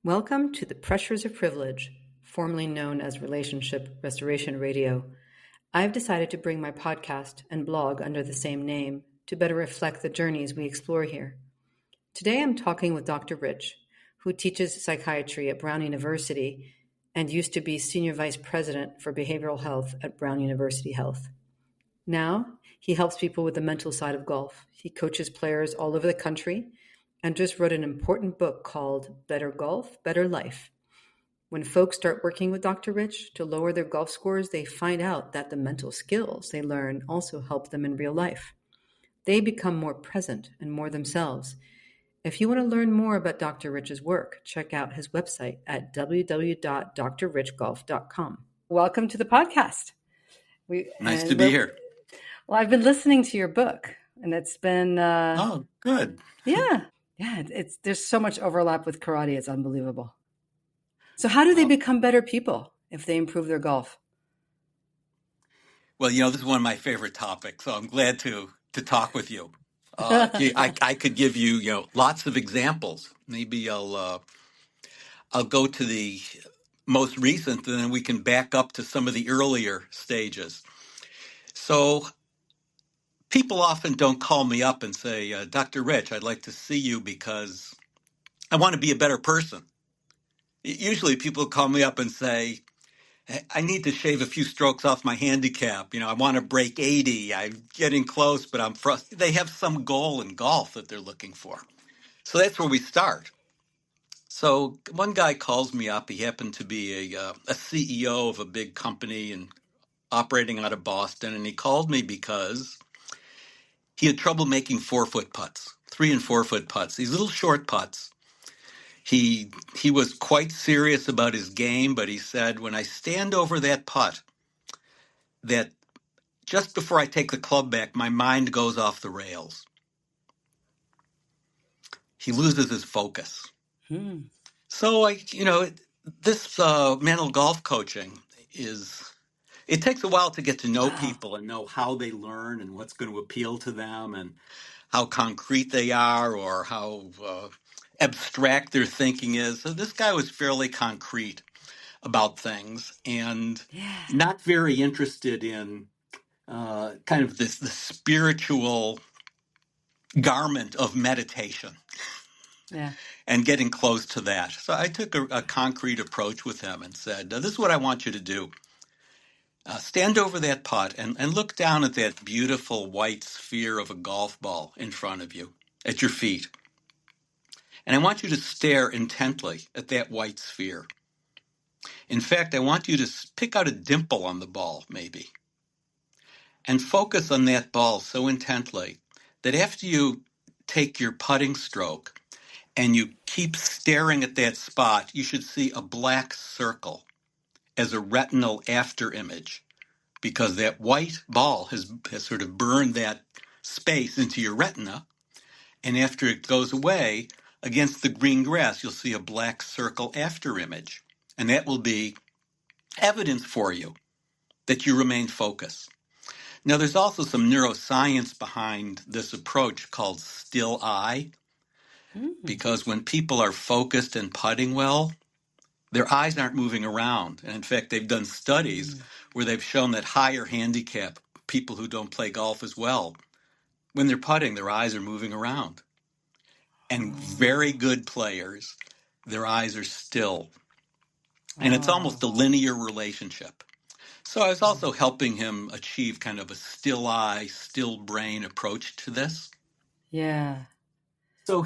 Welcome to the Pressures of Privilege, formerly known as Relationship Restoration Radio. I've decided to bring my podcast and blog under the same name to better reflect the journeys we explore here. Today I'm talking with Dr. Rich, who teaches psychiatry at Brown University and used to be Senior Vice President for Behavioral Health at Brown University Health. Now, he helps people with the mental side of golf. He coaches players all over the country and just wrote an important book called Better Golf, Better Life. When folks start working with Dr. Rich to lower their golf scores, they find out that the mental skills they learn also help them in real life. They become more present and more themselves. If you want to learn more about Dr. Rich's work, check out his website at www.drrichgolf.com. Welcome to the podcast. Nice to be here. Well, I've been listening to your book, and it's been... Oh, good. Yeah, there's so much overlap with karate. It's unbelievable. So how do they become better people if they improve their golf? Well, this is one of my favorite topics, so I'm glad to talk with you. I could give you, lots of examples. Maybe I'll go to the most recent, and then we can back up to some of the earlier stages. So people often don't call me up and say, Dr. Rich, I'd like to see you because I want to be a better person. Usually people call me up and say, I need to shave a few strokes off my handicap. I want to break 80. I'm getting close, but I'm frustrated. They have some goal in golf that they're looking for. So that's where we start. So one guy calls me up. He happened to be a CEO of a big company and operating out of Boston. And he called me because he had trouble making 4-foot putts, 3 and 4 foot putts, these little short putts. He was quite serious about his game, but he said, when I stand over that putt, that just before I take the club back, my mind goes off the rails. He loses his focus. So this mental golf coaching it takes a while to get to know people and know how they learn and what's going to appeal to them and how concrete they are or how abstract their thinking is. So this guy was fairly concrete about things and not very interested in kind of the spiritual garment of meditation and getting close to that. So I took a concrete approach with him and said, this is what I want you to do. Stand over that putt and look down at that beautiful white sphere of a golf ball in front of you at your feet. And I want you to stare intently at that white sphere. In fact, I want you to pick out a dimple on the ball, maybe, and focus on that ball so intently that after you take your putting stroke and you keep staring at that spot, you should see a black circle as a retinal after image because that white ball has sort of burned that space into your retina. And after it goes away, against the green grass, you'll see a black circle after image. And that will be evidence for you that you remain focused. Now, there's also some neuroscience behind this approach called still eye, because when people are focused and putting well, their eyes aren't moving around. And in fact, they've done studies where they've shown that higher handicap people who don't play golf as well, when they're putting, their eyes are moving around. And very good players, their eyes are still. And it's almost a linear relationship. So I was also helping him achieve kind of a still eye, still brain approach to this. Yeah. So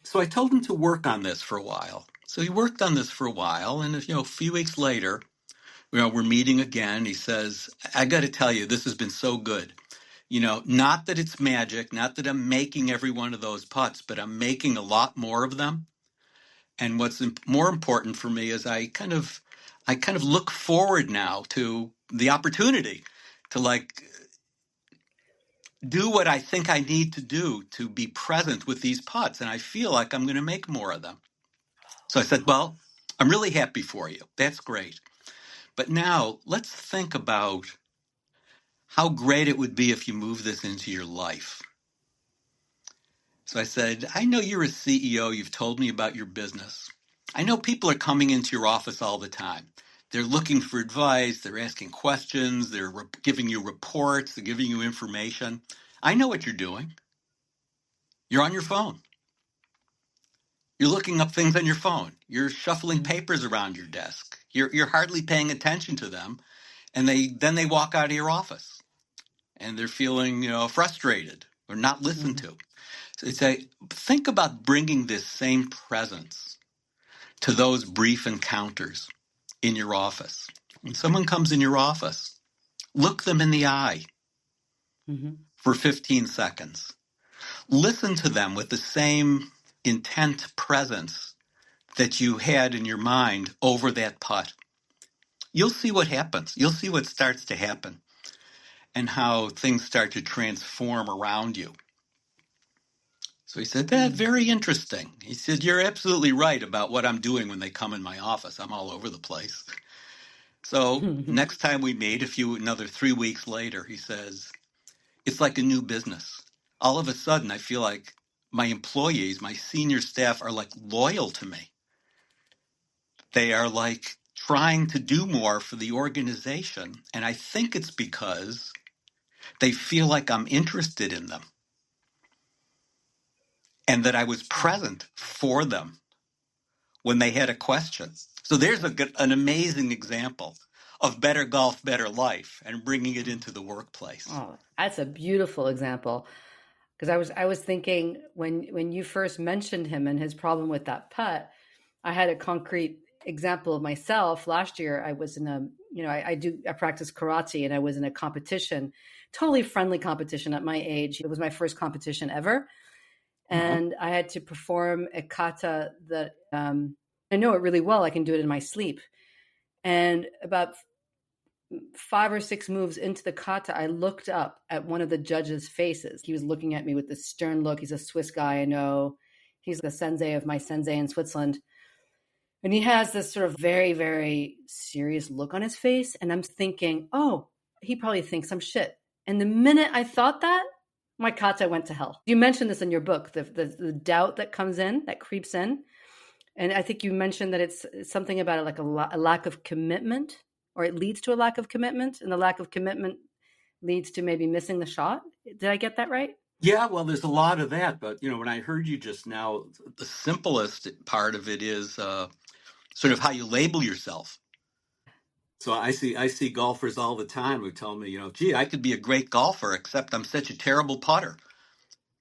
so I told him to work on this for a while. So he worked on this for a while, and a few weeks later, we're meeting again. He says, I got to tell you, this has been so good. Not that it's magic, not that I'm making every one of those putts, but I'm making a lot more of them. And what's more important for me is I kind of look forward now to the opportunity to do what I think I need to do to be present with these putts. And I feel like I'm going to make more of them. So I said, well, I'm really happy for you. That's great. But now let's think about how great it would be if you move this into your life. So I said, I know you're a CEO. You've told me about your business. I know people are coming into your office all the time. They're looking for advice. They're asking questions. They're giving you reports. They're giving you information. I know what you're doing. You're on your phone. You're looking up things on your phone. You're shuffling papers around your desk. You're hardly paying attention to them. And then they walk out of your office and they're feeling, frustrated or not listened to. So they say, think about bringing this same presence to those brief encounters in your office. When someone comes in your office, look them in the eye for 15 seconds. Listen to them with the same intent presence that you had in your mind over that putt. You'll see what happens. You'll see what starts to happen and how things start to transform around you. So he said, that's very interesting. He said, you're absolutely right about what I'm doing when they come in my office. I'm all over the place. So next time we meet, another 3 weeks later, he says, it's like a new business. All of a sudden, I feel like my employees, my senior staff are like loyal to me. They are like trying to do more for the organization. And I think it's because they feel like I'm interested in them and that I was present for them when they had a question. So there's an amazing example of better golf, better life, and bringing it into the workplace. Oh, that's a beautiful example. Because I was thinking when you first mentioned him and his problem with that putt, I had a concrete example of myself. Last year, I was in I practice karate, and I was in a competition, totally friendly competition at my age. It was my first competition ever. And I had to perform a kata that I know it really well. I can do it in my sleep. And about 5 or 6 moves into the kata, I looked up at one of the judges' faces. He was looking at me with this stern look. He's a Swiss guy, I know. He's the sensei of my sensei in Switzerland. And he has this sort of very, very serious look on his face. And I'm thinking, oh, he probably thinks I'm shit. And the minute I thought that, my kata went to hell. You mentioned this in your book, the doubt that comes in, that creeps in. And I think you mentioned that it's something about it, like a lack of commitment, or it leads to a lack of commitment, and the lack of commitment leads to maybe missing the shot. Did I get that right? Yeah, well, there's a lot of that. But, when I heard you just now, the simplest part of it is sort of how you label yourself. So I see golfers all the time who tell me, gee, I could be a great golfer, except I'm such a terrible putter.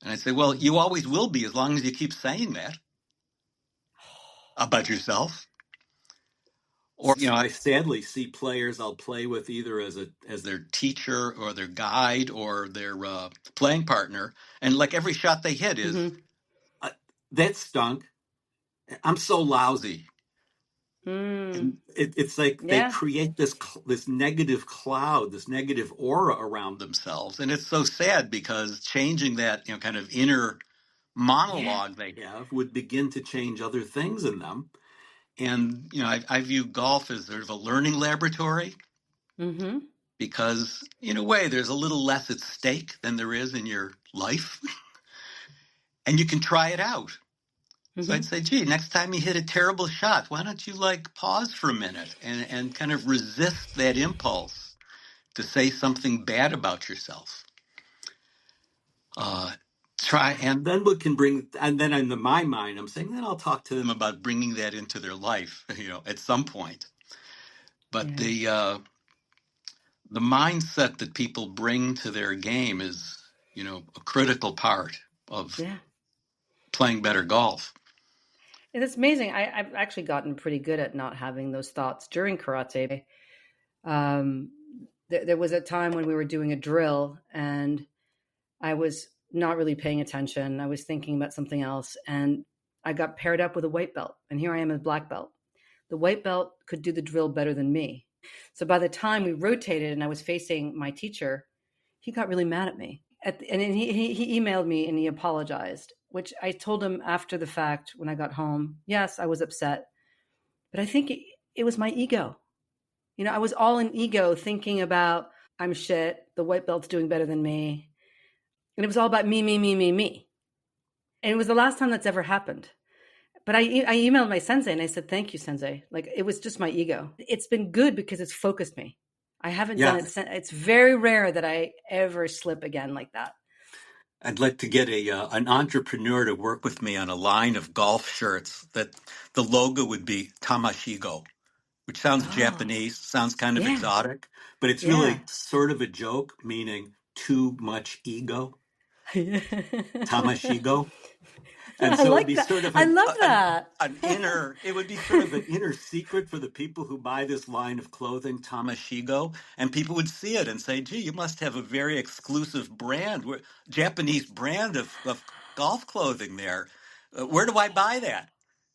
And I say, well, you always will be as long as you keep saying that about yourself. Or, I sadly see players I'll play with either as their teacher or their guide or their playing partner. And like every shot they hit is, that stunk. I'm so lousy. And it's like they create this negative cloud, this negative aura around themselves. And it's so sad because changing that, kind of inner monologue they have would begin to change other things in them. And, I view golf as sort of a learning laboratory because, in a way, there's a little less at stake than there is in your life. And you can try it out. So I'd say, gee, next time you hit a terrible shot, why don't you pause for a minute and kind of resist that impulse to say something bad about yourself. Try, and then we can and then in my mind, I'm saying, then I'll talk to them about bringing that into their life, at some point. But the mindset that people bring to their game is, a critical part of playing better golf. And it's amazing. I've actually gotten pretty good at not having those thoughts during karate. There was a time when we were doing a drill and I was not really paying attention. I was thinking about something else, and I got paired up with a white belt. And here I am, a black belt. The white belt could do the drill better than me. So by the time we rotated and I was facing my teacher, he got really mad at me. And he emailed me and he apologized, which I told him after the fact when I got home. Yes, I was upset, but I think it was my ego. I was all in ego thinking about I'm shit. The white belt's doing better than me. And it was all about me. And it was the last time that's ever happened. But I emailed my sensei and I said, thank you, sensei. Like, it was just my ego. It's been good because it's focused me. I haven't done Yeah, it since. It's very rare that I ever slip again like that. I'd like to get an entrepreneur to work with me on a line of golf shirts that the logo would be Tamashigo, which sounds Oh, Japanese, sounds kind of yeah. exotic, but it's Yeah. really sort of a joke, meaning too much ego, I Tamashigo. And so it would like be that. sort of I love that. it would be sort of an inner secret for the people who buy this line of clothing, Tamashigo, and people would see it and say, gee, you must have a very exclusive brand, Japanese brand of golf clothing there. Where do I buy that?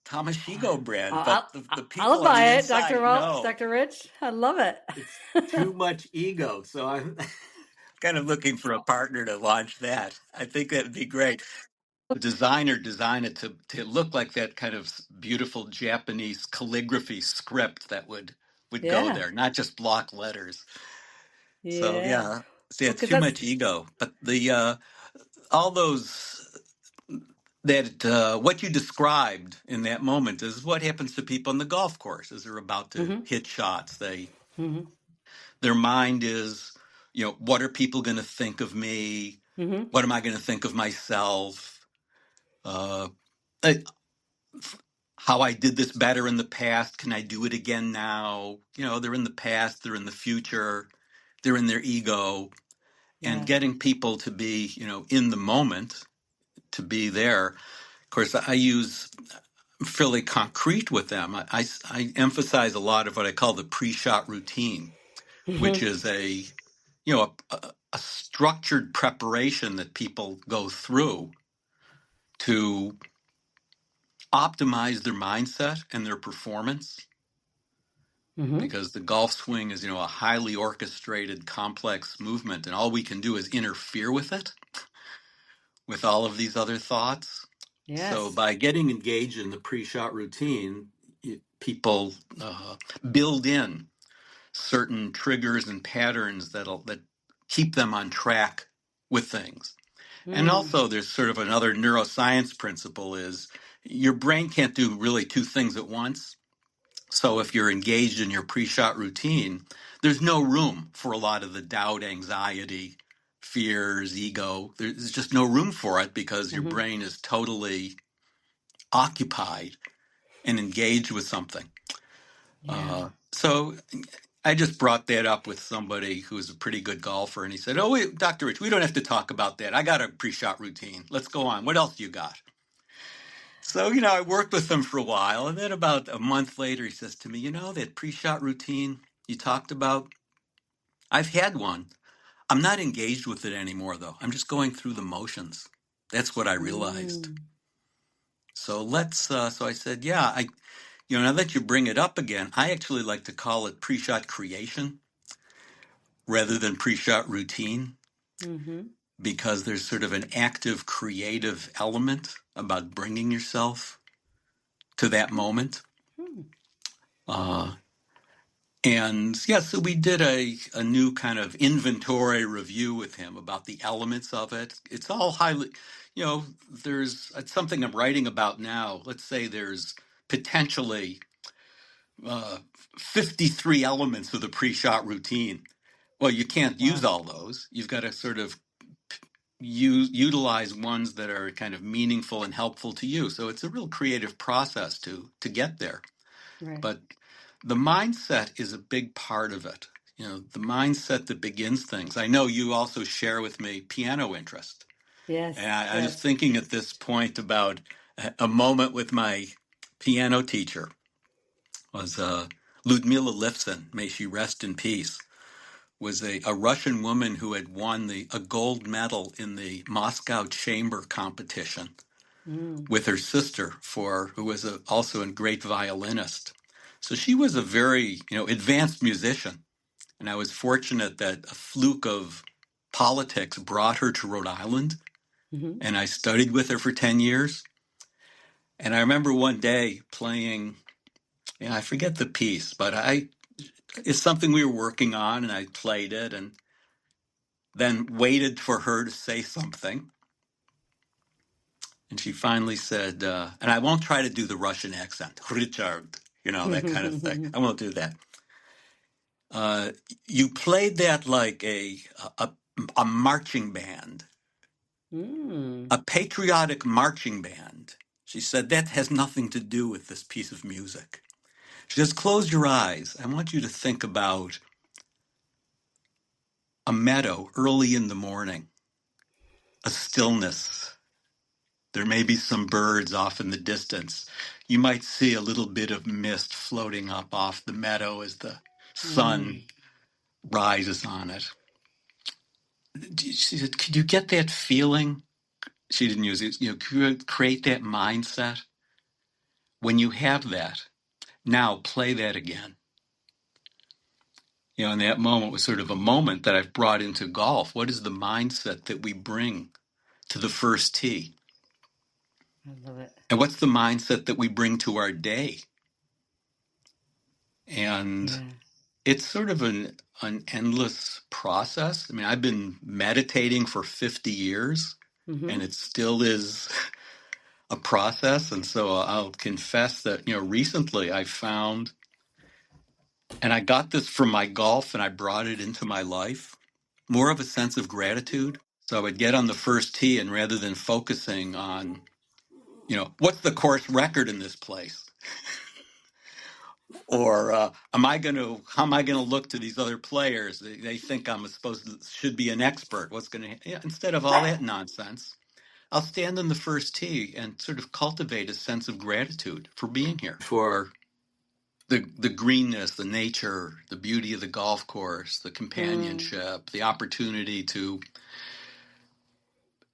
Tamashigo brand. But the people I'll on the buy it, inside know Dr. Rich. I love it. it's too much ego. So I'm kind of looking for a partner to launch that. I think that'd be great. Designer design it to look like that kind of beautiful Japanese calligraphy script that would go Yeah. there, not just block letters. So Yeah. yeah, see, Well, it's because too that's, much ego. But the all those that what you described in that moment is what happens to people on the golf course as they're about to mm-hmm, hit shots. mm-hmm, Their mind is, what are people going to think of me? mm-hmm. What am I going to think of myself? Uh, how I did this better in the past. Can I do it again now? They're in the past, they're in the future, they're in their ego, and Yeah. getting people to be, in the moment, to be there. Of course, I use fairly concrete with them. I emphasize a lot of what I call the pre-shot routine, which Mm-hmm, is a structured preparation that people go through to optimize their mindset and their performance, mm-hmm. because the golf swing is, a highly orchestrated, complex movement, and all we can do is interfere with it, with all of these other thoughts. So Yes. by getting engaged in the pre-shot routine, people build in certain triggers and patterns that keep them on track with things. And Mm, also, there's sort of another neuroscience principle is your brain can't do really two things at once. So if you're engaged in your pre-shot routine, there's no room for a lot of the doubt, anxiety, fears, ego. There's just no room for it because your mm-hmm. brain is totally occupied and engaged with something. Yeah. So I just brought that up with somebody who's a pretty good golfer, and he said, "Oh, wait, Dr. Rich, we don't have to talk about that. I got a pre-shot routine. Let's go on. What else you got?" So, I worked with him for a while. And then about a month later, he says to me, that pre-shot routine you talked about, I've had one. I'm not engaged with it anymore, though. I'm just going through the motions. That's what I realized. Mm, So so I said, yeah, now that you bring it up again, I actually like to call it pre-shot creation rather than pre-shot routine, mm-hmm. because there's sort of an active creative element about bringing yourself to that moment. Mm, Uh, And yeah, so we did a new kind of inventory review with him about the elements of it. It's all highly, it's something I'm writing about now. Let's say there's potentially uh, 53 elements of the pre-shot routine. Well, you can't use wow. all those. You've got to sort of utilize ones that are kind of meaningful and helpful to you. So it's a real creative process to get there. Right. But the mindset is a big part of it. The mindset that begins things. I know you also share with me piano interest. Yes. And I was Yes. thinking at this point about a moment with my piano teacher was Ludmila Lifson, may she rest in peace, was a Russian woman who had won a gold medal in the Moscow Chamber competition Mm, with her sister, who was also a great violinist. So she was a very, advanced musician. And I was fortunate that a fluke of politics brought her to Rhode Island. mm-hmm. And I studied with her for 10 years. And I remember one day playing, I forget the piece, but it's something we were working on, and I played it and then waited for her to say something. And she finally said, and I won't try to do the Russian accent, Richard, that kind of thing. I won't do that. You played that like a marching band, a patriotic marching band. She said, that has nothing to do with this piece of music. She says, close your eyes. I want you to think about a meadow early in the morning, a stillness. There may be some birds off in the distance. You might see a little bit of mist floating up off the meadow as the sun rises on it. She said, could you get that feeling? She didn't use it. Create that mindset. When you have that, now play that again. And that moment was sort of a moment that I've brought into golf. What is the mindset that we bring to the first tee? I love it. And what's the mindset that we bring to our day? And it's sort of an endless process. I mean, I've been meditating for 50 years, and it still is a process. And so I'll confess that, recently I found, and I got this from my golf and I brought it into my life, more of a sense of gratitude. So I would get on the first tee, and rather than focusing on, what's the course record in this place? Or how am I going to look to these other players? They think should be an expert. What's going to, instead of all that nonsense, I'll stand on the first tee and sort of cultivate a sense of gratitude for being here, for the greenness, the nature, the beauty of the golf course, the companionship, the opportunity to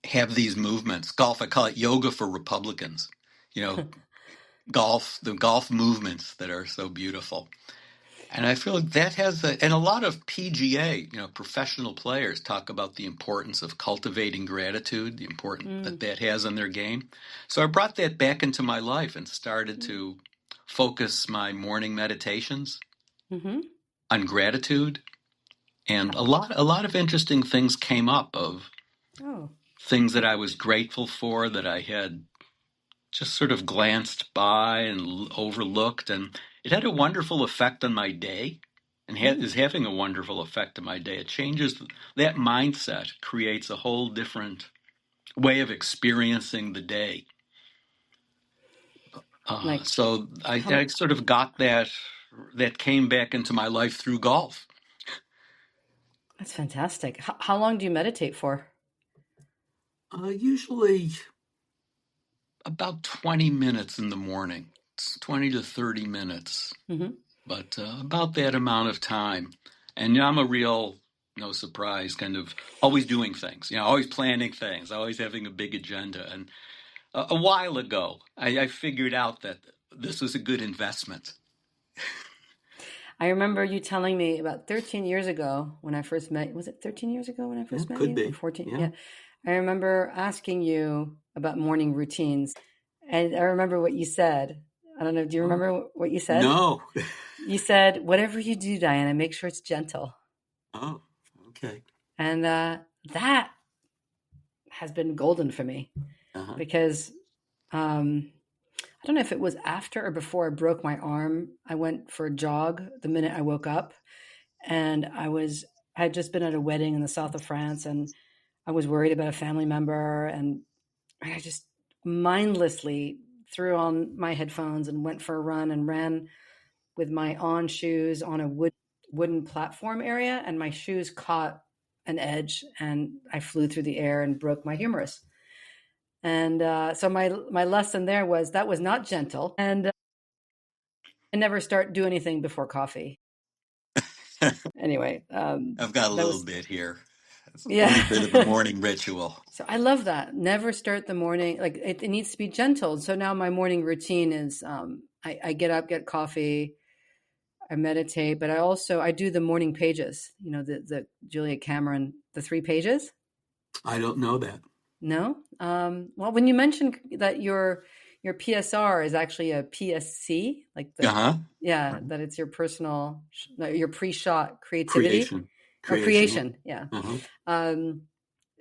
have these movements. Golf, I call it yoga for Republicans. The golf movements that are so beautiful. And I feel like that and a lot of PGA, professional players talk about the importance of cultivating gratitude, the importance that has on their game. So I brought that back into my life and started to focus my morning meditations on gratitude. And a lot of interesting things came up of things that I was grateful for, that I had just sort of glanced by and overlooked. And it had a wonderful effect on my day. And is having a wonderful effect on my day. It changes, that mindset creates a whole different way of experiencing the day. So I sort of got that came back into my life through golf. That's fantastic. How long do you meditate for? Usually about 20 minutes in the morning. It's 20 to 30 minutes. But about that amount of time. And I'm a real, no surprise, kind of always doing things, always planning things, always having a big agenda. And a while ago, I figured out that this was a good investment. I remember you telling me about 13 years ago when I first met. Was it 13 years ago when I first met you? Could be. Or 14? Yeah. I remember asking you about morning routines. And I remember what you said. I don't know. Do you remember what you said? No. You said, whatever you do, Diana, make sure it's gentle. Oh, okay. And that has been golden for me because I don't know if it was after or before I broke my arm. I went for a jog the minute I woke up, and I had just been at a wedding in the south of France, and I was worried about a family member, and I just mindlessly threw on my headphones and went for a run and ran with my on shoes on a wooden platform area, and my shoes caught an edge and I flew through the air and broke my humerus. And so my lesson there was that was not gentle, and I never do anything before coffee. Anyway, I've got a little bit here. It's a little bit of a morning ritual. So I love that. Never start the morning. Like it needs to be gentle. So now my morning routine is I get up, get coffee, I meditate, but I do the morning pages, the Julia Cameron, the 3 pages. I don't know that. No? Well, when you mentioned that your PSR is actually a PSC, like that it's your personal, your pre-shot creativity. Creation. Yeah.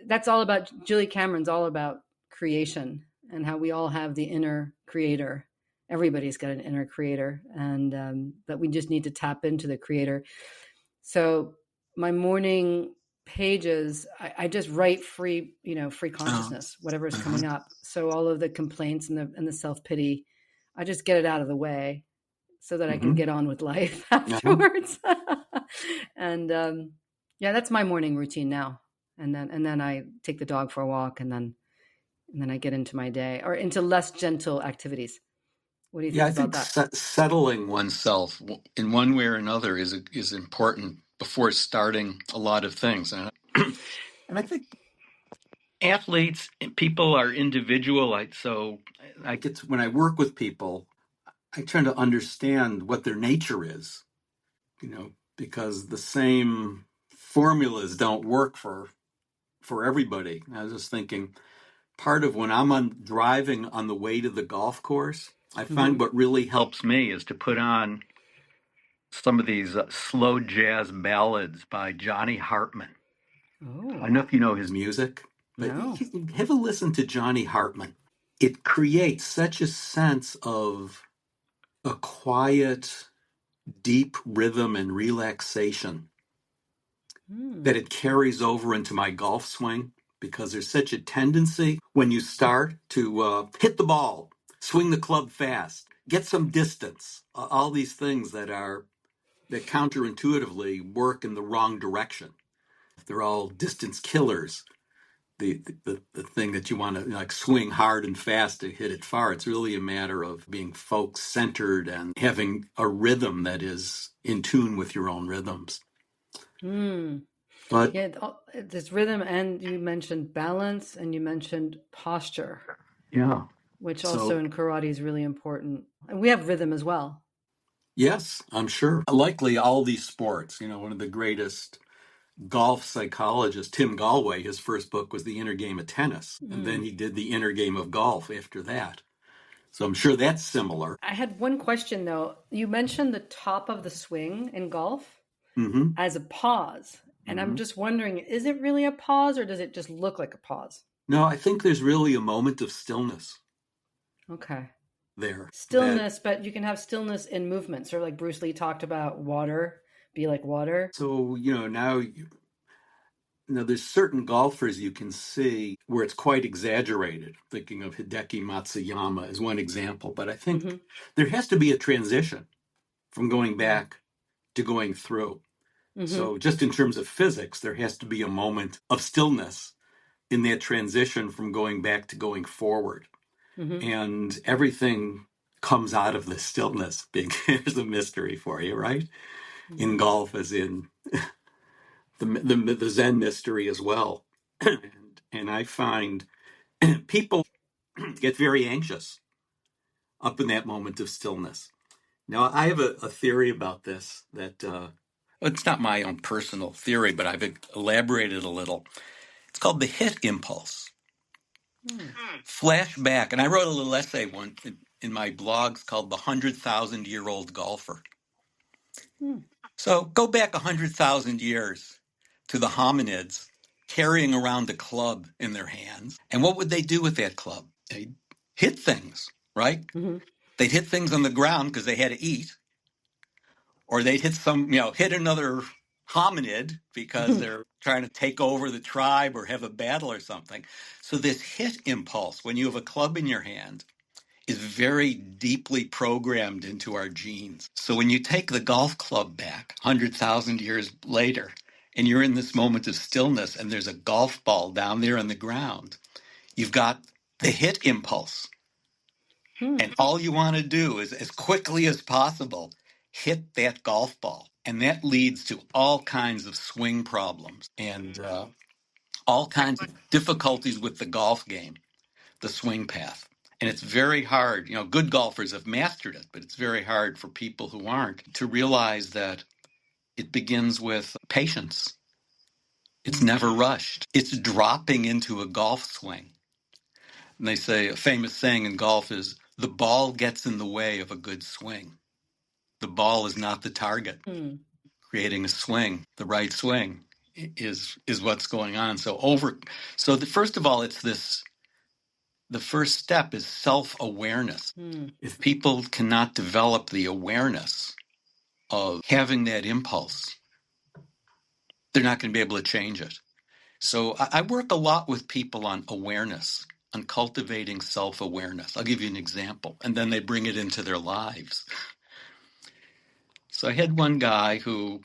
That's all about, Julia Cameron's all about creation. and how we all have the inner creator. Everybody's got an inner creator, and that we just need to tap into the creator. So my morning pages, I just write free consciousness, whatever is coming up. So all of the complaints and the self-pity, I just get it out of the way so that I can get on with life afterwards. And that's my morning routine now. And then I take the dog for a walk, and then I get into my day or into less gentle activities. What do you think about that? Settling oneself in one way or another is important before starting a lot of things. And I think athletes and people are individual. So I get when I work with people, I try to understand what their nature is, because the same formulas don't work for everybody. I was just thinking, part of when I'm driving on the way to the golf course, I find what really helps me is to put on some of these slow jazz ballads by Johnny Hartman. Oh. I don't know if you know his music, but have a listen to Johnny Hartman. It creates such a sense of a quiet, deep rhythm and relaxation that it carries over into my golf swing, because there's such a tendency when you start to hit the ball, swing the club fast, get some distance, all these things that counterintuitively work in the wrong direction. They're all distance killers. The thing that you want to swing hard and fast to hit it far. It's really a matter of being folk-centered and having a rhythm that is in tune with your own rhythms. But this rhythm, and you mentioned balance, and you mentioned posture. Which also in karate is really important. And we have rhythm as well. Yes, I'm sure. Likely all these sports, one of the greatest golf psychologist, Tim Galway, his first book was The Inner Game of Tennis. And then he did The Inner Game of Golf after that. So I'm sure that's similar. I had one question, though. You mentioned the top of the swing in golf as a pause. And I'm just wondering, is it really a pause, or does it just look like a pause? No, I think there's really a moment of stillness. Okay. There. Stillness, but you can have stillness in movement. Sort of like Bruce Lee talked about water, be like water. So, now there's certain golfers you can see where it's quite exaggerated. Thinking of Hideki Matsuyama as one example. But I think there has to be a transition from going back to going through. So just in terms of physics, there has to be a moment of stillness in that transition from going back to going forward. And everything comes out of the stillness. Here's a mystery for you, right? In golf, as in the Zen mystery as well. And I find people get very anxious up in that moment of stillness. Now, I have a theory about this that it's not my own personal theory, but I've elaborated a little. It's called the hit impulse. Flashback, and I wrote a little essay once in my blogs called The 100,000-Year-Old Golfer. So go back 100,000 years to the hominids carrying around a club in their hands. And what would they do with that club? They'd hit things, right? They'd hit things on the ground because they had to eat. Or they'd hit another hominid because they're trying to take over the tribe or have a battle or something. So this hit impulse, when you have a club in your hand, is very deeply programmed into our genes. So when you take the golf club back 100,000 years later, and you're in this moment of stillness, and there's a golf ball down there on the ground, you've got the hit impulse. And all you want to do is, as quickly as possible, hit that golf ball. And that leads to all kinds of swing problems and all kinds of difficulties with the golf game, the swing path. And it's very hard. Good golfers have mastered it, but it's very hard for people who aren't to realize that it begins with patience. It's never rushed. It's dropping into a golf swing. And they say a famous saying in golf is, the ball gets in the way of a good swing. The ball is not the target. Creating a swing, the right swing, is what's going on. So first of all, it's this the first step is self-awareness. If people cannot develop the awareness of having that impulse, they're not going to be able to change it. So I work a lot with people on awareness, on cultivating self-awareness. I'll give you an example, and then they bring it into their lives. So I had one guy who,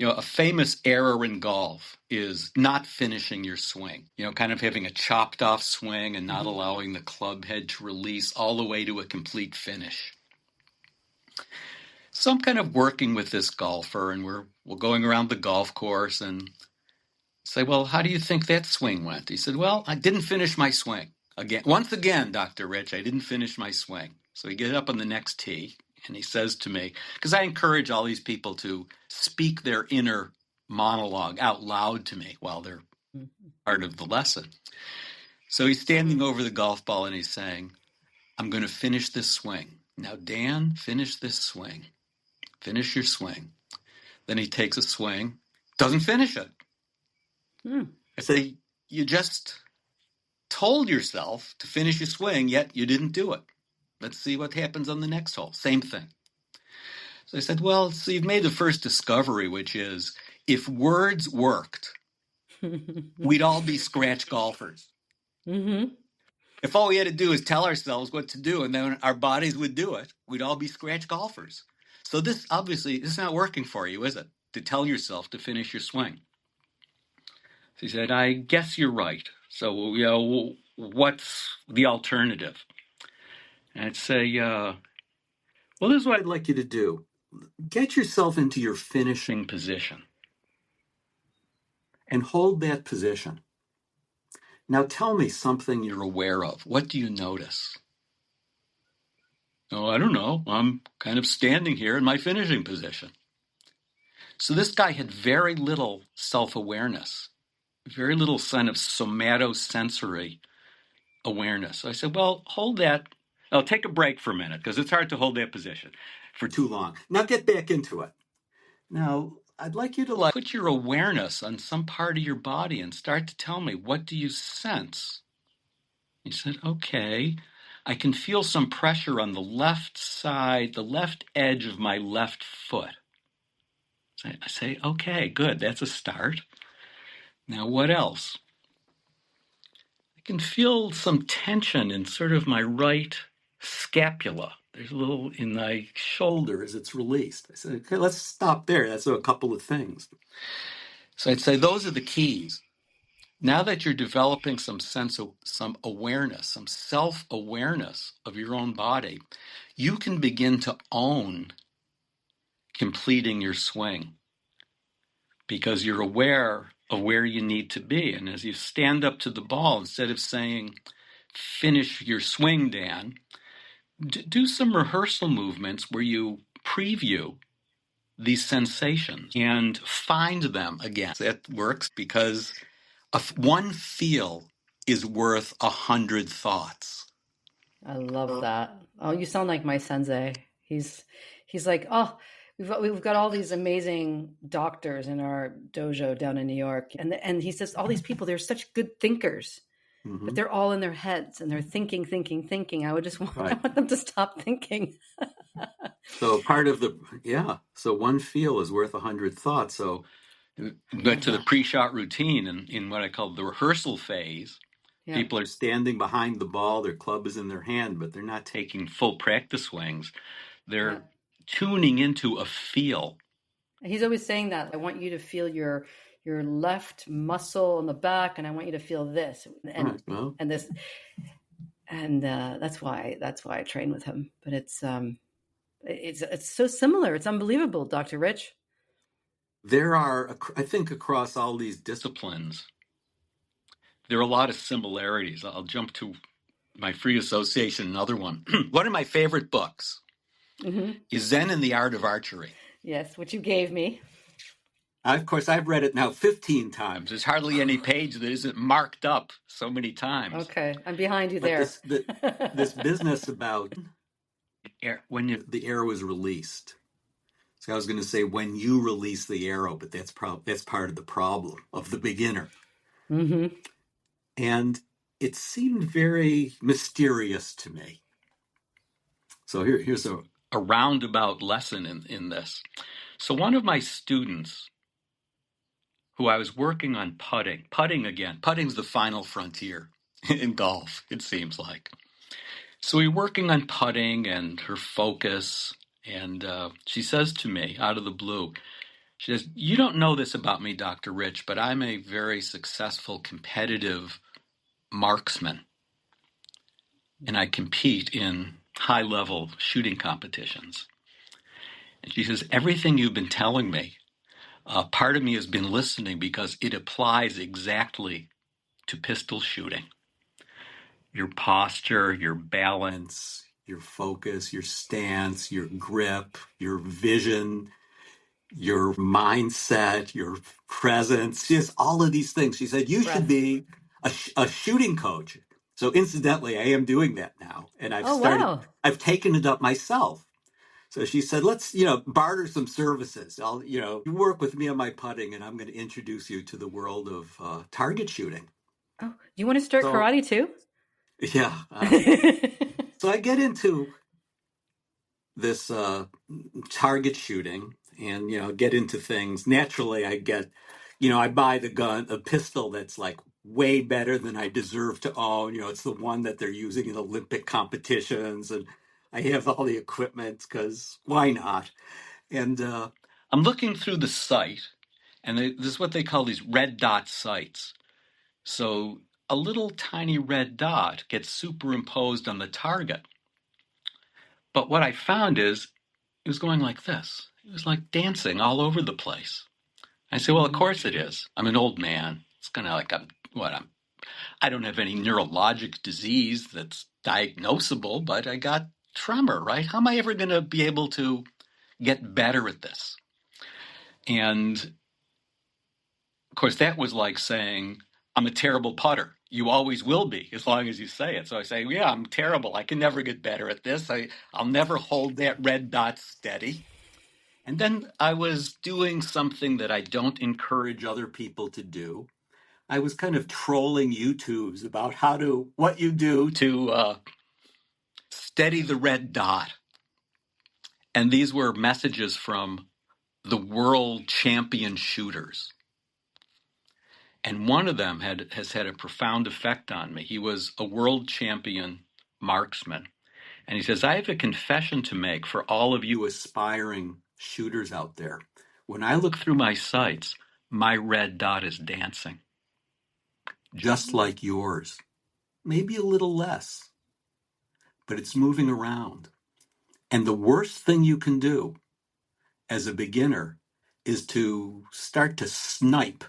a famous error in golf is not finishing your swing, kind of having a chopped off swing and not allowing the club head to release all the way to a complete finish. So I'm kind of working with this golfer, and we're going around the golf course and say, well, how do you think that swing went? He said, well, I didn't finish my swing. Once again, Dr. Rich, I didn't finish my swing. So he gets up on the next tee and he says to me, because I encourage all these people to speak their inner monologue out loud to me while they're part of the lesson. So he's standing over the golf ball and he's saying, I'm going to finish this swing. Now, Dan, finish this swing. Finish your swing. Then he takes a swing, doesn't finish it. I say, you just told yourself to finish your swing, yet you didn't do it. Let's see what happens on the next hole. Same thing. So I said, well, so you've made the first discovery, which is if words worked, we'd all be scratch golfers. If all we had to do is tell ourselves what to do and then our bodies would do it, we'd all be scratch golfers. So this is not working for you, is it? To tell yourself to finish your swing. So he said, I guess you're right. So, what's the alternative? And I'd say, well, this is what I'd like you to do. Get yourself into your finishing position and hold that position. Now tell me something you're aware of. What do you notice? Oh, I don't know. I'm kind of standing here in my finishing position. So this guy had very little self-awareness, very little kind of somatosensory awareness. So I said, well, hold that. I'll take a break for a minute because it's hard to hold that position for too long. Now get back into it. Now, I'd like you to put your awareness on some part of your body and start to tell me, what do you sense? He said, okay, I can feel some pressure on the left side, the left edge of my left foot. So I say, okay, good, that's a start. Now, what else? I can feel some tension in sort of my right scapula. There's a little in my shoulder as it's released. I said, okay, let's stop there. That's a couple of things. So I'd say those are the keys. Now that you're developing some sense of some awareness, some self-awareness of your own body, you can begin to own completing your swing because you're aware of where you need to be. And as you stand up to the ball, instead of saying, finish your swing, Dan, do some rehearsal movements where you preview these sensations and find them again. That works because one feel is worth 100 thoughts. I love that. Oh, you sound like my sensei. He's like, oh, we've got all these amazing doctors in our dojo down in New York, and he says all these people, they're such good thinkers, but they're all in their heads and they're thinking. I would just I want them to stop thinking. So part of so one feel is worth 100 thoughts. So but to the pre-shot routine and in what I call the rehearsal phase, people are standing behind the ball, their club is in their hand, but they're not taking full practice swings. They're tuning into a feel. He's always saying that. I want you to feel your left muscle in the back, and I want you to feel this and this. And that's why I train with him. But it's so similar. It's unbelievable, Dr. Rich. There are, I think, across all these disciplines, there are a lot of similarities. I'll jump to my free association, another one. One of my favorite books is Zen and the Art of Archery. Yes, which you gave me. Of course, I've read it now 15 times. There's hardly any page that isn't marked up so many times. Okay, I'm behind you there. This business about when the arrow is released. So I was going to say when you release the arrow, but that's part of the problem of the beginner. And it seemed very mysterious to me. So here's a roundabout lesson in this. So one of my students who I was working on putting again, putting's the final frontier in golf, it seems like. So we were working on putting and her focus, and she says to me out of the blue, she says, "You don't know this about me, Dr. Rich, but I'm a very successful competitive marksman, and I compete in high-level shooting competitions." And she says, "Everything you've been telling me, part of me has been listening because it applies exactly to pistol shooting. Your posture, your balance, your focus, your stance, your grip, your vision, your mindset, your presence, just all of these things." She said, "You should Breath. be a shooting coach." So incidentally, I am doing that now. And Oh, wow. I've taken it up myself. So she said, "Let's, barter some services. You work with me on my putting, and I'm going to introduce you to the world of target shooting." Oh, you want to start So, karate too? yeah. So I get into this target shooting and, get into things. Naturally, I buy a pistol that's like way better than I deserve to own. It's the one that they're using in Olympic competitions. And I have all the equipment because why not? And I'm looking through the site, and this is what they call these red dot sites. So a little tiny red dot gets superimposed on the target. But what I found is it was going like this. It was like dancing all over the place. I said, "Well, of course it is. I'm an old man. It's kind of like I don't have any neurologic disease that's diagnosable, but I got tremor, right? How am I ever going to be able to get better at this?" And of course, that was like saying, "I'm a terrible putter. You always will be, as long as you say it." So I say, "Yeah, I'm terrible. I can never get better at this. I'll never hold that red dot steady." And then I was doing something that I don't encourage other people to do. I was kind of trolling YouTubes about what you do to steady the red dot. And these were messages from the world champion shooters. And one of them has had a profound effect on me. He was a world champion marksman. And he says, "I have a confession to make for all of you aspiring shooters out there. When I look through my sights, my red dot is dancing, just like yours. Maybe a little less, but it's moving around. And the worst thing you can do as a beginner is to start to snipe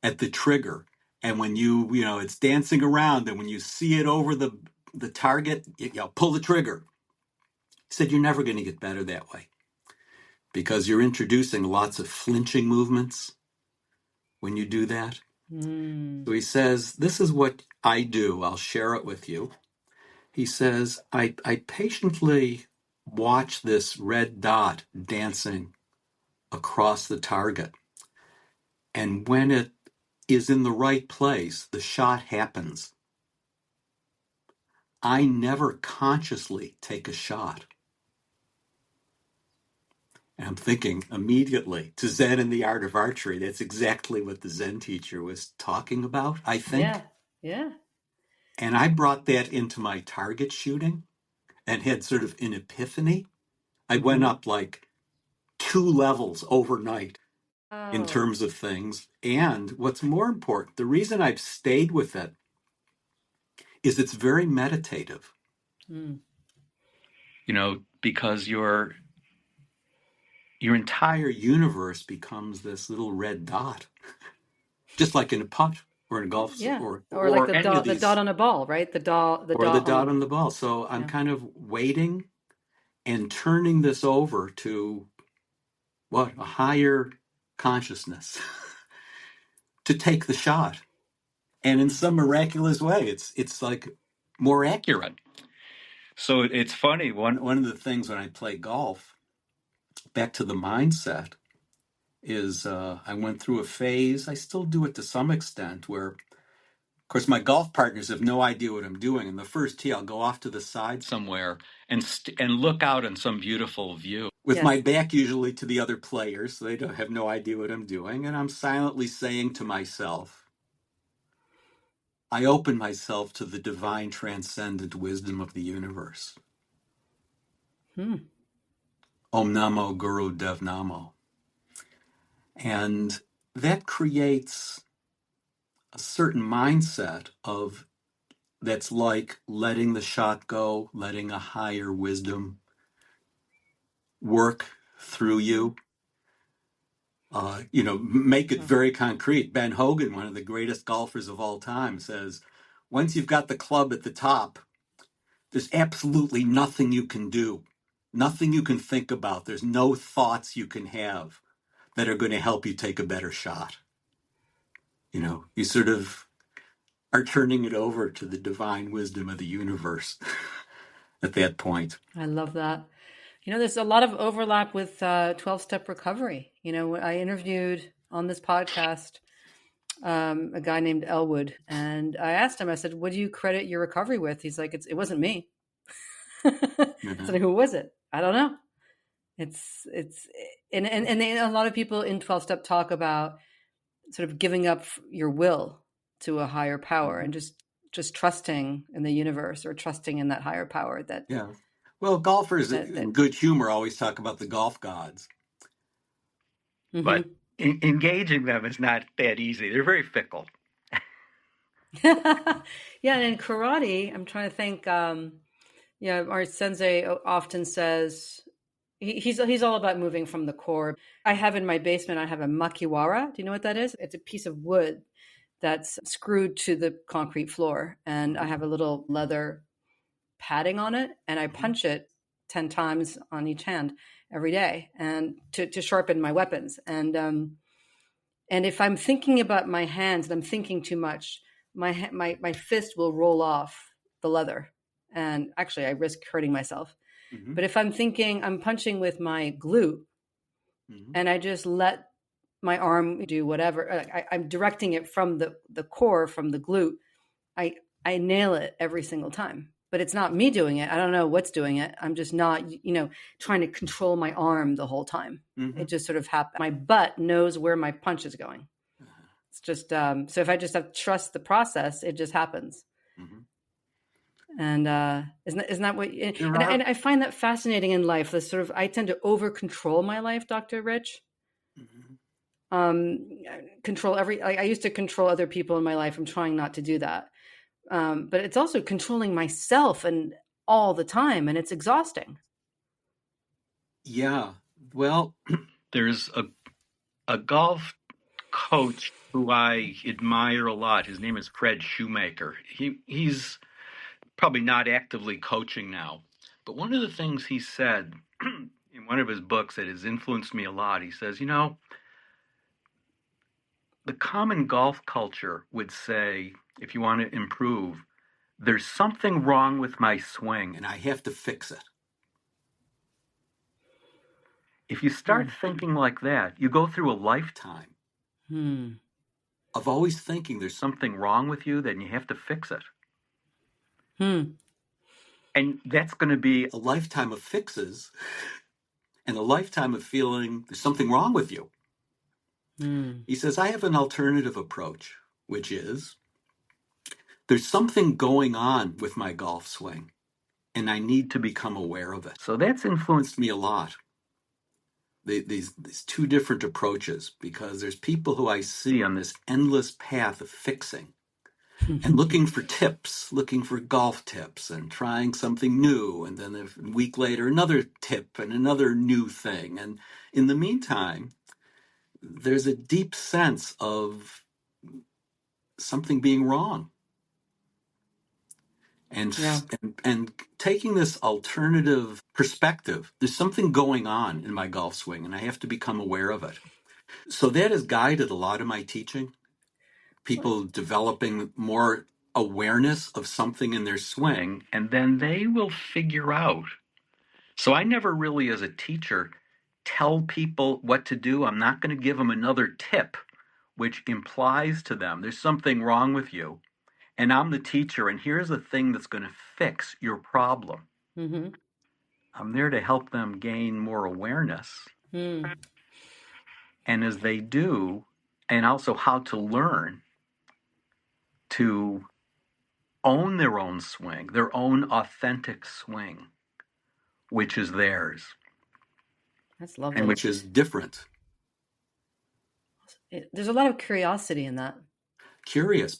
at the trigger. And when it's dancing around, and when you see it over the target, pull the trigger." He said, "You're never going to get better that way, because you're introducing lots of flinching movements when you do that." So he says, "This is what I do. I'll share it with you." He says, I patiently watch this red dot dancing across the target. And when it is in the right place, the shot happens. I never consciously take a shot." And I'm thinking immediately to Zen and the Art of Archery. That's exactly what the Zen teacher was talking about, I think. Yeah. And I brought that into my target shooting and had sort of an epiphany. I went up like 2 levels overnight in terms of things. And what's more important, the reason I've stayed with it is it's very meditative. Because your entire universe becomes this little red dot, just like in a putt or in a golf or like or any of the these, dot on a ball, right? The dot or the on dot on the ball. So I'm kind of waiting and turning this over to a higher consciousness to take the shot. And in some miraculous way, it's like more accurate. So it's funny. One of the things when I play golf, back to the mindset, is I went through a phase. I still do it to some extent, where Of course, my golf partners have no idea what I'm doing. And the first tee, I'll go off to the side somewhere and look out on some beautiful view with my back usually to the other players. So they don't have no idea what I'm doing. And I'm silently saying to myself, I open myself to the divine transcendent wisdom of the universe. Om Namo Guru Dev Namo. And that creates a certain mindset of that's like letting the shot go, letting a higher wisdom work through you. Make it very concrete. Ben Hogan, one of the greatest golfers of all time, says, once you've got the club at the top, there's absolutely nothing you can do, nothing you can think about. There's no thoughts you can have that are going to help you take a better shot. You sort of are turning it over to the divine wisdom of the universe at that point. I love that. There's a lot of overlap with 12-step recovery. I interviewed on this podcast a guy named Elwood, and I asked him, I said, what do you credit your recovery with? He's like, it wasn't me. So who was it? I don't know. And a lot of people in 12-step talk about sort of giving up your will to a higher power and just trusting in the universe or trusting in that higher power that. Yeah. Well, golfers in good humor always talk about the golf gods. But engaging them is not that easy. They're very fickle. Yeah, and in karate, I'm trying to think. Our sensei often says he's all about moving from the core. I have in my basement, I have a makiwara. Do you know what that is? It's a piece of wood that's screwed to the concrete floor, and I have a little leather padding on it, and I punch it 10 times on each hand every day, and to sharpen my weapons. And if I'm thinking about my hands and I'm thinking too much, my fist will roll off the leather, and actually I risk hurting myself. But if I'm thinking, I'm punching with my glute, and I just let my arm do whatever, I'm directing it from the core, from the glute, I nail it every single time. But it's not me doing it. I don't know what's doing it. I'm just not, trying to control my arm the whole time. It just sort of happens. My butt knows where my punch is going. It's just, so if I just have trust the process, it just happens. And isn't that what? And I find that fascinating in life. This sort of, I tend to over control my life, Dr. Rich. Control I used to control other people in my life. I'm trying not to do that. But it's also controlling myself and all the time, and it's exhausting. Yeah. Well, there's a golf coach who I admire a lot. His name is Fred Shoemaker. He's probably not actively coaching now, but one of the things he said in one of his books that has influenced me a lot, he says, the common golf culture would say, if you want to improve, there's something wrong with my swing and I have to fix it. If you start thinking like that, you go through a lifetime of always thinking there's something wrong with you, then you have to fix it. And that's going to be a lifetime of fixes and a lifetime of feeling there's something wrong with you. He says, I have an alternative approach, which is there's something going on with my golf swing and I need to become aware of it. So that's influenced me a lot. These two different approaches, because there's people who I see on this endless path of fixing and looking for tips, looking for golf tips and trying something new. And then a week later, another tip and another new thing. And in the meantime, there's a deep sense of something being wrong. And taking this alternative perspective, there's something going on in my golf swing and I have to become aware of it. So that has guided a lot of my teaching. People developing more awareness of something in their swing, and then they will figure out. So I never really, as a teacher, tell people what to do. I'm not going to give them another tip, which implies to them there's something wrong with you. and I'm the teacher, and here's the thing that's going to fix your problem. Mm-hmm. I'm there to help them gain more awareness. Mm. And as they do, and also how to learn to own their own swing, their own authentic swing, which is theirs That's and lovely. which is different. There's a lot of curiosity in that. Curious,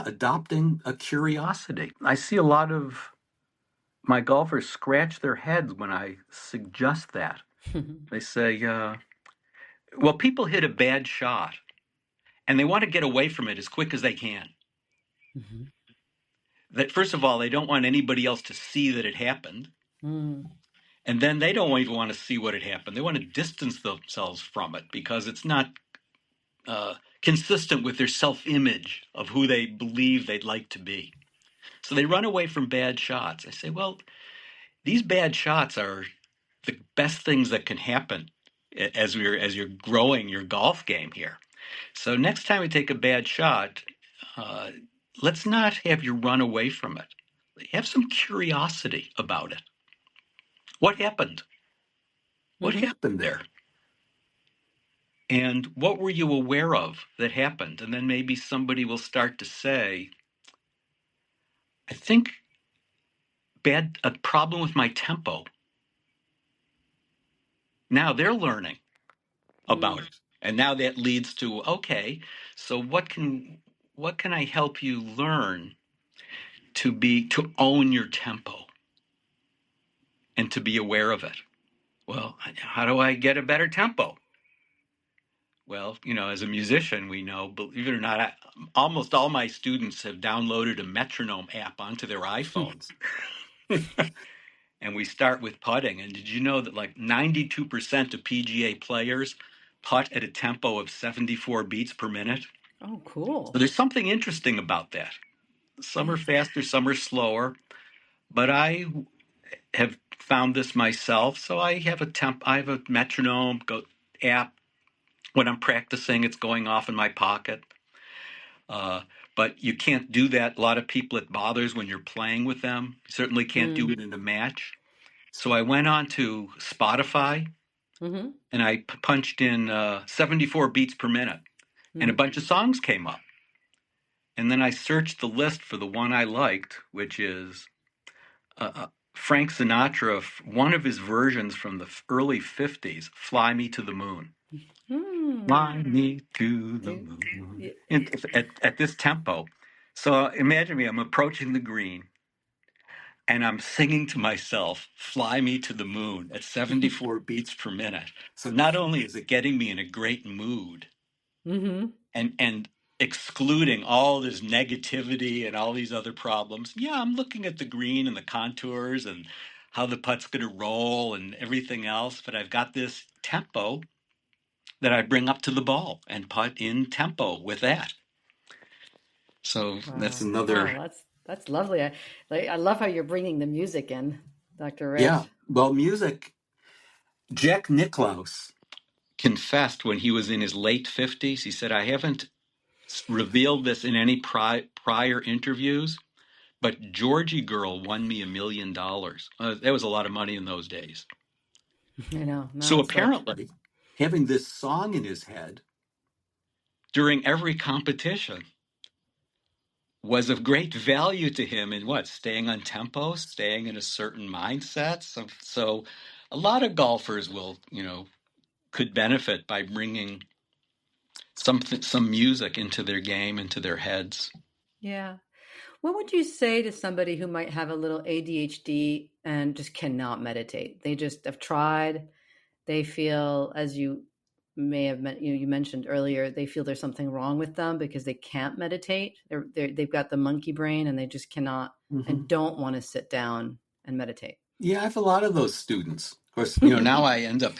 adopting a curiosity. I see a lot of my golfers scratch their heads when I suggest that. They say, well, people hit a bad shot and they want to get away from it as quick as they can. Mm-hmm. That first of all, they don't want anybody else to see that it happened. Mm. And then they don't even want to see what had happened. They want to distance themselves from it because it's not consistent with their self-image of who they believe they'd like to be. So they run away from bad shots. I say, well, these bad shots are the best things that can happen as you're growing your golf game here. So next time we take a bad shot, uh, let's not have you run away from it. Have some curiosity about it. What happened? What Mm-hmm. happened there? And what were you aware of that happened? And then maybe somebody will start to say, I think a problem with my tempo. Now they're learning about Mm. it. And now that leads to, okay, so what can I help you learn to own your tempo and to be aware of it? Well, how do I get a better tempo? Well, as a musician, we know, believe it or not, almost all my students have downloaded a metronome app onto their iPhones. And we start with putting. And did you know that like 92% of PGA players putt at a tempo of 74 beats per minute? Oh, So cool. there's something interesting about that. Some are Yeah. faster, some are slower, but I have found this myself. So I have a metronome app. When I'm practicing, it's going off in my pocket. Uh, but you can't do that. A lot of people, it bothers when you're playing with them. You certainly can't do Mm. it in a match. So I went on to Spotify Mm-hmm. and I punched in 74 beats per minute, and a Mm. bunch of songs came up. And then I searched the list for the one I liked, which is Frank Sinatra, one of his versions from the early 50s, Fly Me to the Moon. Mm. Fly me to the Do, moon. yeah. At this tempo. So imagine me, I'm approaching the green and I'm singing to myself, Fly Me to the Moon at 74 beats per minute. So not only is it getting me in a great mood Mm-hmm. and excluding all this negativity and all these other problems, yeah, I'm looking at the green and the contours and how the putt's going to roll and everything else, but I've got this tempo that I bring up to the ball and putt in tempo with that. So that's Wow. another. Oh, that's lovely. I love how you're bringing the music in, Dr. Yeah. Rich. Well, music. Jack Nicklaus confessed when he was in his late 50s. He said, I haven't revealed this in any prior interviews, but Georgie Girl won me $1 million. That was a lot of money in those days. I know. No, So it's like, apparently, having this song in his head during every competition was of great value to him in what? Staying on tempo, staying in a certain mindset. So a lot of golfers could benefit by bringing some music into their game, into their heads. yeah. What would you say to somebody who might have a little ADHD and just cannot meditate? They just have tried. They feel, as you may have you mentioned earlier, they feel there's something wrong with them because they can't meditate. They've got the monkey brain and they just cannot Hmm. and don't want to sit down and meditate. Yeah, I have a lot of those students. Of course, now I end up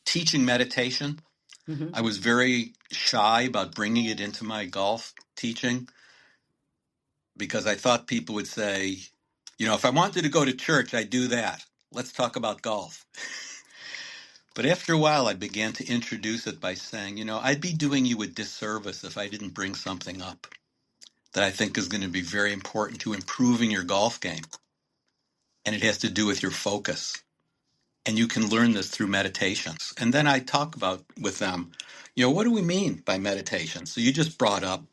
teaching meditation. Hmm. I was very shy about bringing it into my golf teaching because I thought people would say, if I wanted to go to church, I'd do that. Let's talk about golf. But after a while, I began to introduce it by saying, I'd be doing you a disservice if I didn't bring something up that I think is going to be very important to improving your golf game. And it has to do with your focus. And you can learn this through meditations. And then I talk about with them, what do we mean by meditation? So you just brought up,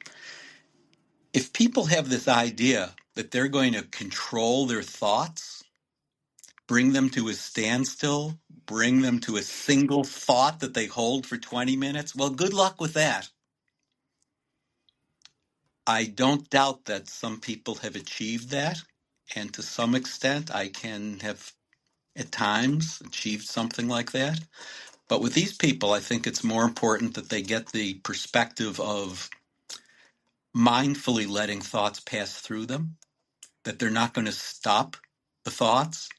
if people have this idea that they're going to control their thoughts, bring them to a standstill, bring them to a single thought that they hold for 20 minutes, well, good luck with that. I don't doubt that some people have achieved that. And to some extent, I can have at times achieved something like that. But with these people, I think it's more important that they get the perspective of mindfully letting thoughts pass through them, that they're not going to stop the thoughts,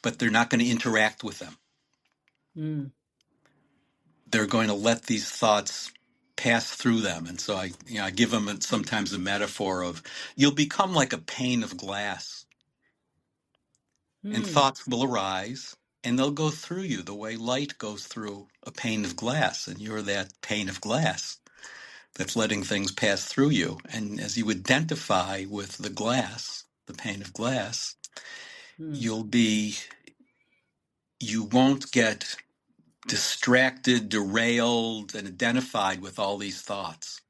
but they're not going to interact with them. Mm. They're going to let these thoughts pass through them. And so I give them sometimes a metaphor of, you'll become like a pane of glass, and thoughts will arise and they'll go through you the way light goes through a pane of glass. And you're that pane of glass that's letting things pass through you. And as you identify with the glass, the pane of glass, you won't get distracted, derailed, and identified with all these thoughts.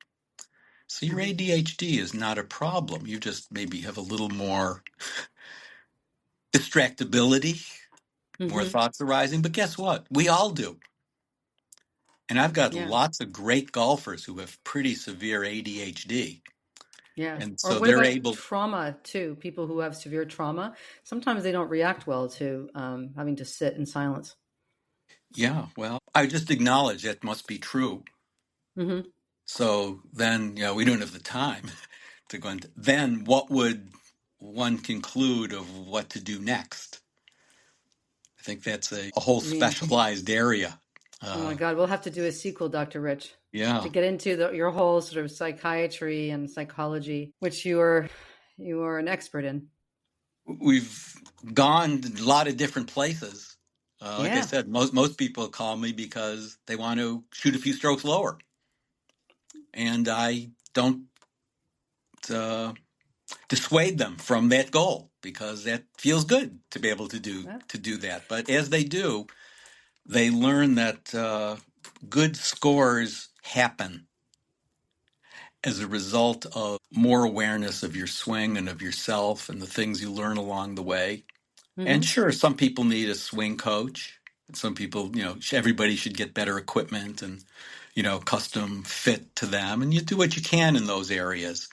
So your ADHD is not a problem. You just maybe have a little more distractibility, more thoughts arising. But guess what? We all do. And I've got lots of great golfers who have pretty severe ADHD. Yeah. And Or so what they're about able. trauma too? People who have severe trauma, sometimes they don't react well to having to sit in silence. Yeah, well, I just acknowledge that must be true. Mm-hmm. So then, we don't have the time to go into. Then what would one conclude of what to do next? I think that's a whole You mean, specialized area. oh my God, we'll have to do a sequel, Dr. Rich, Yeah. to get into your whole sort of psychiatry and psychology, which you are an expert in. We've gone a lot of different places. Like I Yeah. said, most people call me because they want to shoot a few strokes lower. And I don't dissuade them from that goal because that feels good to be able to do that. But as they do, they learn that good scores happen as a result of more awareness of your swing and of yourself and the things you learn along the way. And sure, some people need a swing coach. And some people, everybody should get better equipment and, custom fit to them. And you do what you can in those areas.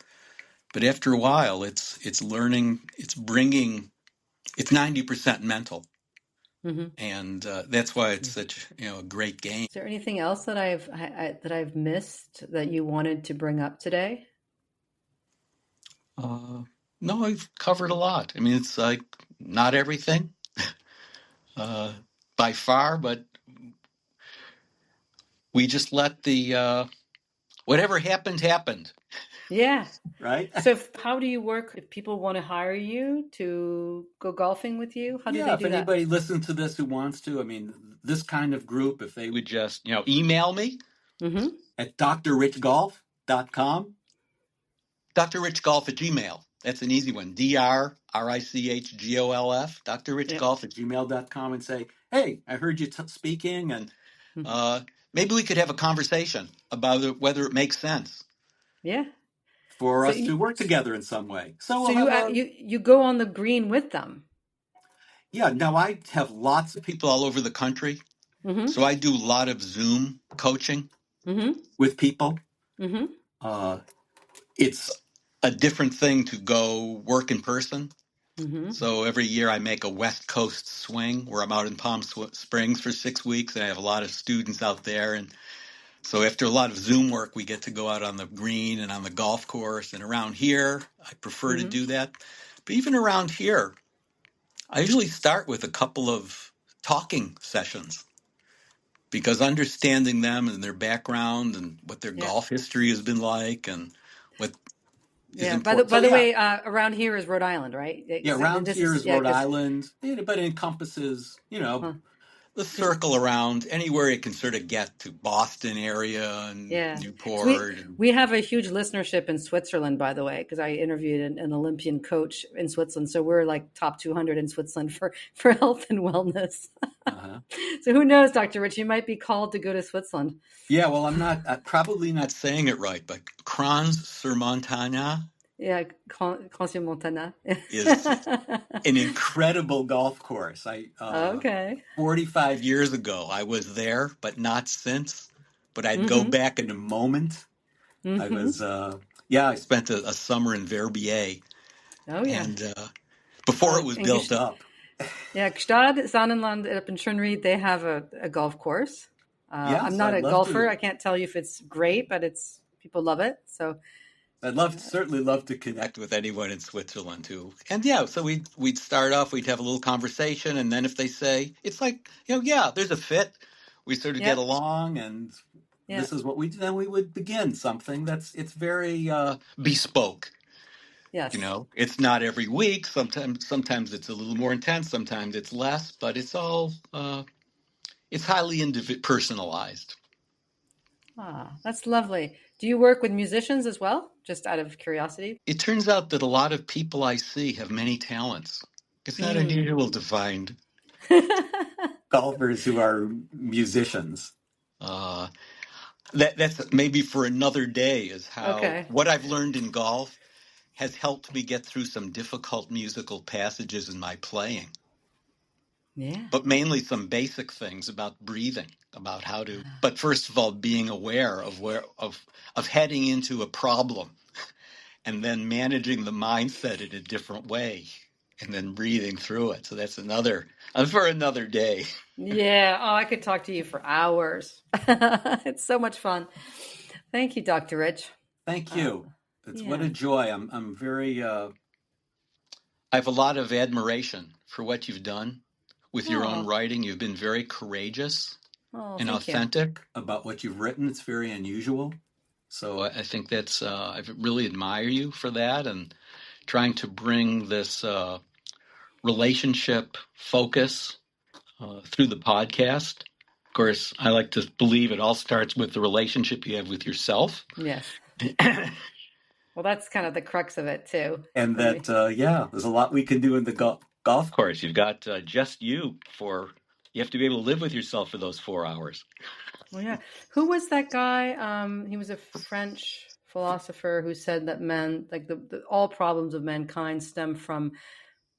But after a while, it's learning, it's 90% mental. And that's why it's such, a great game. Is there anything else that I've missed that you wanted to bring up today? No, I've covered a lot. I mean, it's like not everything by far, but we just let the whatever happened. Yeah. Right? So how do you work if people want to hire you to go golfing with you? How do they Yeah, if do that? anybody listens to this who wants to, I mean, this kind of group, if they would just, email me at drrichgolf.com. drrichgolf@gmail. That's an easy one. DRRICHGOLF, drrichgolf@gmail.com, and say, hey, I heard you speaking, and maybe we could have a conversation about whether it makes sense. Yeah. For So us to work together in some way. So we'll have you go on the green with them. Yeah, now I have lots of people all over the country. So I do a lot of Zoom coaching with people. It's a different thing to go work in person. So every year I make a West Coast swing where I'm out in Palm Springs for 6 weeks, and I have a lot of students out there. And so after a lot of Zoom work, we get to go out on the green and on the golf course. And around here, I prefer to do that. But even around here, I usually start with a couple of talking sessions because understanding them and their background and what their golf history has been like and what is important. By the way, around here is Rhode Island, right? Yeah, around here is Rhode Island, but it encompasses, the circle around anywhere you can sort of get to Boston area and Yeah. So Newport. And, we have a huge listenership in Switzerland, by the way, because I interviewed an Olympian coach in Switzerland. So we're like top 200 in Switzerland for health and wellness. uh-huh. So who knows, Dr. Rich, you might be called to go to Switzerland. Yeah, well, I'm probably not saying it right, but Crans-sur-Montana Yeah, Crans-sur-Montana. is an incredible golf course. Okay. 45 years ago, I was there, but not since. But I'd go Mm-hmm. back in a moment. I Mm-hmm. was, I spent a summer in Verbier, Oh, yeah. and before it was And built up. yeah, Gstad, Sonnenland up in Schönried, they have a golf course. Yes, I'm not I'd a love golfer. to. I can't tell you if it's great, but people love it. So Certainly love to connect with anyone in Switzerland too. And yeah, so we'd start off, we'd have a little conversation, and then if they say it's like, yeah, there's a fit, we sort of get yeah, along, and yeah, this is what we do. Then we would begin something it's very bespoke. yes, It's not every week. Sometimes it's a little more intense, sometimes it's less, but it's all it's highly personalized. that's lovely. Do you work with musicians as well? Just out of curiosity. It turns out that a lot of people I see have many talents. It's not unusual to find golfers who are musicians. That's maybe for another day, is how Okay. what I've learned in golf has helped me get through some difficult musical passages in my playing. Yeah. But mainly some basic things about breathing, about how to, but first of all, being aware of heading into a problem and then managing the mindset in a different way and then breathing through it. So that's for another day. Yeah. Oh, I could talk to you for hours. It's so much fun. Thank you, Dr. Rich. Thank you. What a Yeah. joy. I'm very, I have a lot of admiration for what you've done with your own writing. You've been very courageous and authentic about what you've written. It's very unusual. So I think that's, I really admire you for that, and trying to bring this relationship focus through the podcast. Of course, I like to believe it all starts with the relationship you have with yourself. Yes. Well, that's kind of the crux of it too. And that, there's a lot we can do in the golf course. You've got just you have to be able to live with yourself for those 4 hours. Well, yeah. Who was that guy? He was a French philosopher who said that men, like all problems of mankind, stem from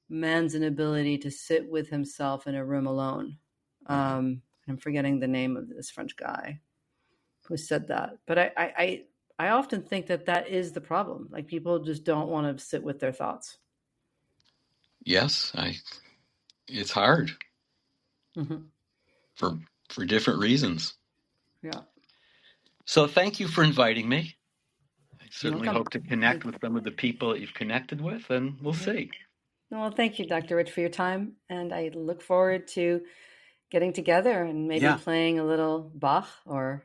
man's inability to sit with himself in a room alone. I'm forgetting the name of this French guy who said that, but I often think that is the problem. Like, people just don't want to sit with their thoughts. Yes, it's hard for different reasons. Yeah. So thank you for inviting me. I certainly hope to connect with some of the people that you've connected with, and we'll see. Well, thank you, Dr. Rich, for your time. And I look forward to getting together and maybe playing a little Bach or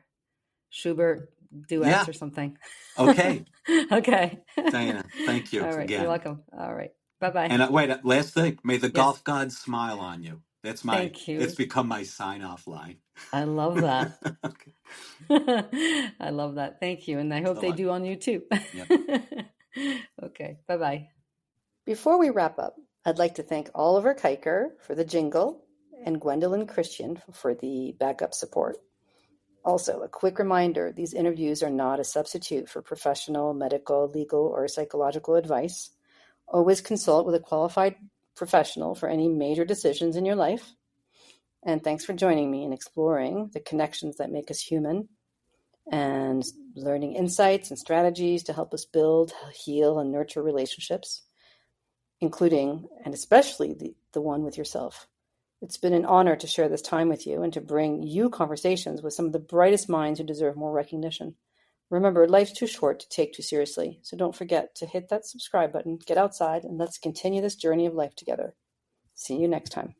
Schubert duets or something. Okay. Okay. Diana, thank you. All right. Again. You're welcome. All right. Bye-bye. And wait, last thing. May the golf gods smile on you. Thank you. It's become my sign-off line. I love that. Okay. I love that. Thank you. And I hope they do on you too. Yep. Okay. Bye-bye. Before we wrap up, I'd like to thank Oliver Kiker for the jingle and Gwendolyn Christian for the backup support. Also, a quick reminder, these interviews are not a substitute for professional, medical, legal, or psychological advice. Always consult with a qualified professional for any major decisions in your life. And thanks for joining me in exploring the connections that make us human and learning insights and strategies to help us build, heal, and nurture relationships, including and especially the one with yourself. It's been an honor to share this time with you and to bring you conversations with some of the brightest minds who deserve more recognition. Remember, life's too short to take too seriously, so don't forget to hit that subscribe button, get outside, and let's continue this journey of life together. See you next time.